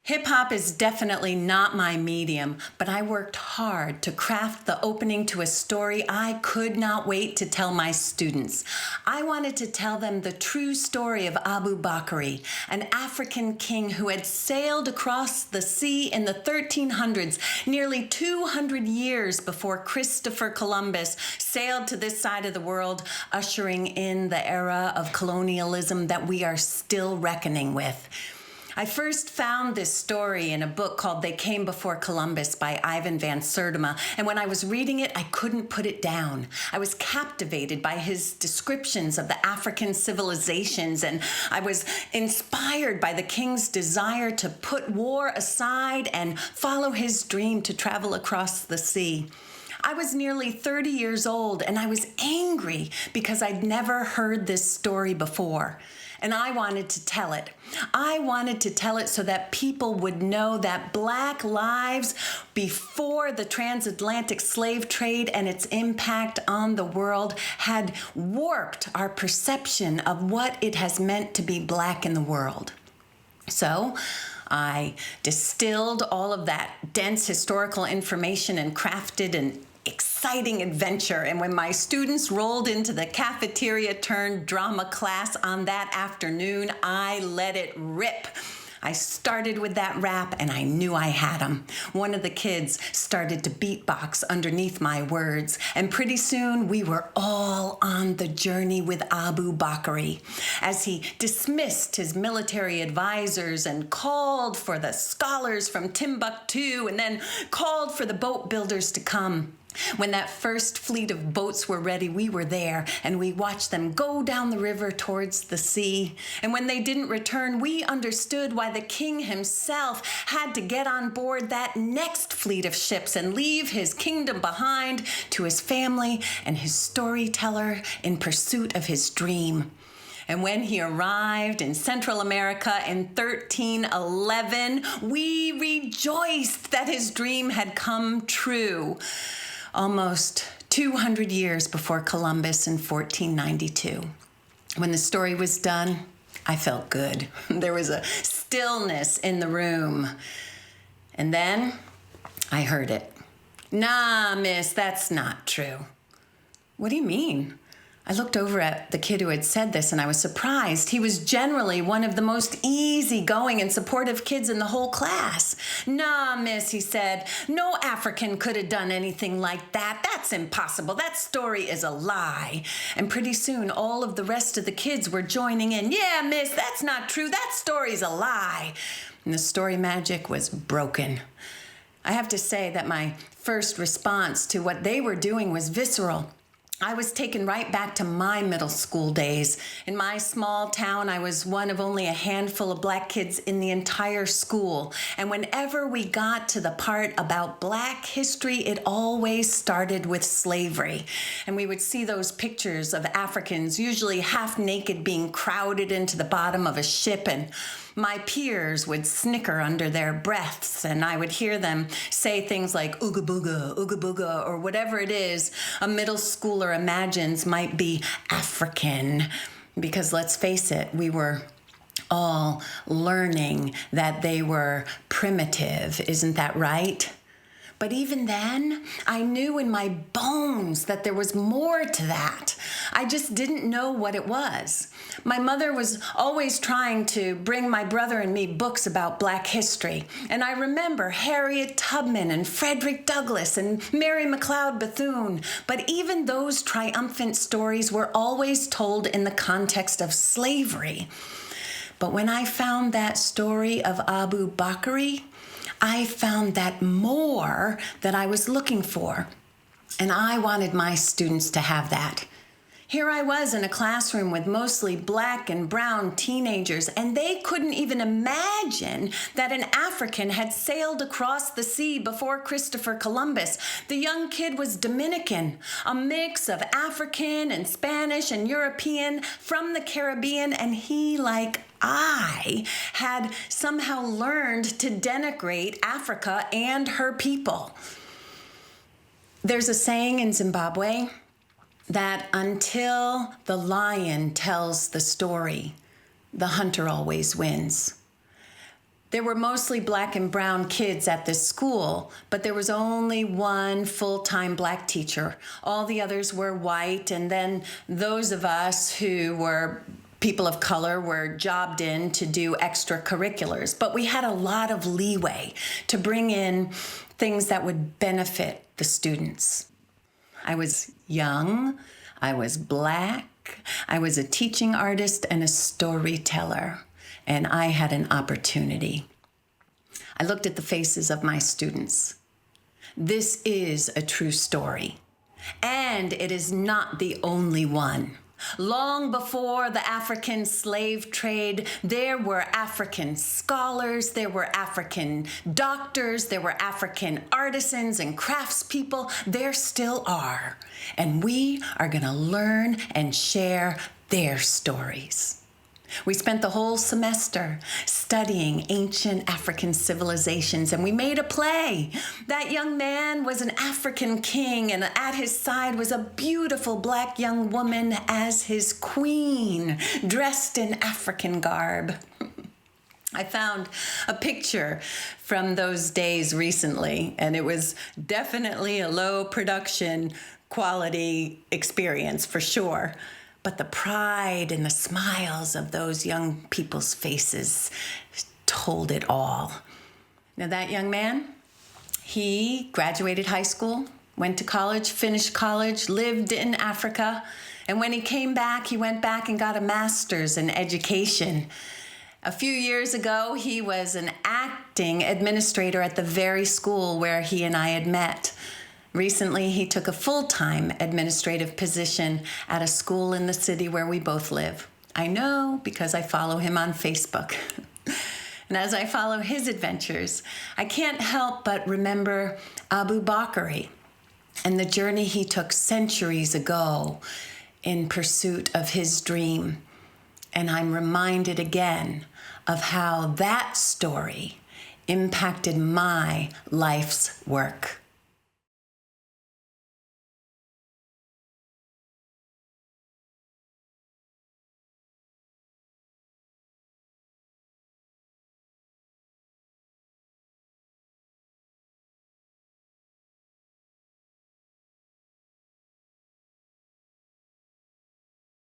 Hip hop is definitely not my medium, but I worked hard to craft the opening to a story I could not wait to tell my students. I wanted to tell them the true story of Abu Bakr, an African king who had sailed across the sea in the 1300s, nearly 200 years before Christopher Columbus sailed to this side of the world, ushering in the era of colonialism that we are still reckoning with. I first found this story in a book called They Came Before Columbus by Ivan Van Sertima, and when I was reading it, I couldn't put it down. I was captivated by his descriptions of the African civilizations, and I was inspired by the king's desire to put war aside and follow his dream to travel across the sea. I was nearly 30 years old, and I was angry because I'd never heard this story before. And I wanted to tell it. I wanted to tell it so that people would know that Black lives before the transatlantic slave trade and its impact on the world had warped our perception of what it has meant to be Black in the world. So I distilled all of that dense historical information and crafted an exciting adventure. And when my students rolled into the cafeteria turned drama class on that afternoon, I let it rip. I started with that rap and I knew I had him. One of the kids started to beatbox underneath my words, and pretty soon we were all on the journey with Abu Bakr as he dismissed his military advisors and called for the scholars from Timbuktu and then called for the boat builders to come. When that first fleet of boats were ready, we were there, and we watched them go down the river towards the sea. And when they didn't return, we understood why the king himself had to get on board that next fleet of ships and leave his kingdom behind to his family and his storyteller in pursuit of his dream. And when he arrived in Central America in 1311, we rejoiced that his dream had come true. Almost 200 years before Columbus in 1492. When the story was done, I felt good. There was a stillness in the room. And then I heard it. Nah, miss, that's not true. What do you mean? I looked over at the kid who had said this and I was surprised. He was generally one of the most easygoing and supportive kids in the whole class. Nah, miss, he said, no African could have done anything like that. That's impossible. That story is a lie. And pretty soon, all of the rest of the kids were joining in. Yeah, miss, that's not true. That story's a lie. And the story magic was broken. I have to say that my first response to what they were doing was visceral. I was taken right back to my middle school days. In my small town, I was one of only a handful of Black kids in the entire school. And whenever we got to the part about Black history, it always started with slavery. And we would see those pictures of Africans, usually half naked, being crowded into the bottom of a ship, and my peers would snicker under their breaths, and I would hear them say things like ooga booga, or whatever it is a middle schooler imagines might be African. Because let's face it, we were all learning that they were primitive. Isn't that right? But even then, I knew in my bones that there was more to that. I just didn't know what it was. My mother was always trying to bring my brother and me books about Black history. And I remember Harriet Tubman and Frederick Douglass and Mary McLeod Bethune. But even those triumphant stories were always told in the context of slavery. But when I found that story of Abu Bakr, I found that more that I was looking for, and I wanted my students to have that. Here I was in a classroom with mostly Black and brown teenagers, and they couldn't even imagine that an African had sailed across the sea before Christopher Columbus. The young kid was Dominican, a mix of African and Spanish and European from the Caribbean, and he, like I, had somehow learned to denigrate Africa and her people. There's a saying in Zimbabwe that until the lion tells the story, the hunter always wins. There were mostly black and brown kids at this school, but there was only one full-time black teacher. All the others were white, and then those of us who were people of color were jobbed in to do extracurriculars. But we had a lot of leeway to bring in things that would benefit the students. I was young, I was black, I was a teaching artist and a storyteller, and I had an opportunity. I looked at the faces of my students. This is a true story, and it is not the only one. Long before the African slave trade, there were African scholars, there were African doctors, there were African artisans and craftspeople. There still are. And we are going to learn and share their stories. We spent the whole semester studying ancient African civilizations, and we made a play. That young man was an African king, and at his side was a beautiful black young woman as his queen, dressed in African garb. I found a picture from those days recently, and it was definitely a low production quality experience for sure. But the pride and the smiles of those young people's faces told it all. Now that young man, he graduated high school, went to college, finished college, lived in Africa, and when he came back, he went back and got a master's in education. A few years ago, he was an acting administrator at the very school where he and I had met. Recently, he took a full-time administrative position at a school in the city where we both live. I know because I follow him on Facebook. And as I follow his adventures, I can't help but remember Abu Bakari and the journey he took centuries ago in pursuit of his dream. And I'm reminded again of how that story impacted my life's work.